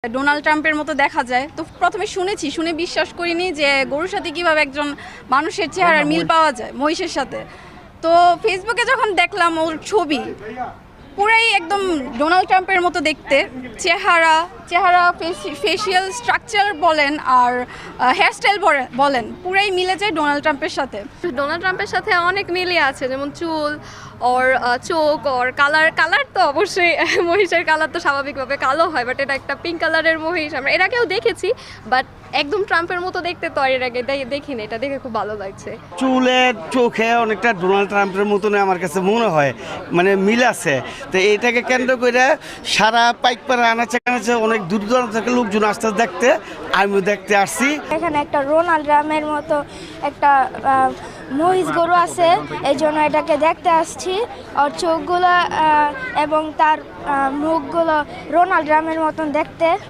Donald ট্রাম্পের মতো দেখা যায়। তো প্রথমে শুনে বিশ্বাস করিনি যে গরুর সাথে কিভাবে একজন মানুষের চেহারার মিল পাওয়া যায় মহিষের সাথে। তো ফেসবুকে যখন দেখলাম ওর ছবি, পুরাই একদম ডোনাল্ড ট্রাম্পের মতো দেখতে, চেহারা ফেসিয়াল স্ট্রাকচার বলেন আর হেয়ারস্টাইল বলেন, পুরাই মিলে যায় ডোনাল্ড ট্রাম্পের সাথে। ডোনাল্ড ট্রাম্পের সাথে অনেক মিলই আছে, যেমন চুল ওর চোখ ওর কালার তো অবশ্যই মহিষের কালার তো স্বাভাবিকভাবে কালো হয়, বাট এটা একটা পিঙ্ক কালারের মহিষ। আমরা এর আগেও দেখেছি, বাট একদম ট্রাম্পের মতো দেখতে তো আর এর আগে দেখিনি। এটা দেখে খুব ভালো লাগছে। চুলের চোখে অনেকটা ডোনাল্ড ট্রাম্পের মতন আমার কাছে মনে হয়, মানে মিল আছে। তো এইটাকে কেন্দ্র করে সারা পাইকপাড়া আনাচে কানাচে অনেক দূর দূরান্ত থেকে লোকজন আসতে দেখতে, আমিও দেখতে আসছি। এখানে একটা রোনাল্ড রামের মতো একটা মহিষ গরু আছে, এই জন্য এটাকে দেখতে আসছি। ওর চোখগুলো এবং তার মুখগুলো রোনাল্ড রামের মতন দেখতে।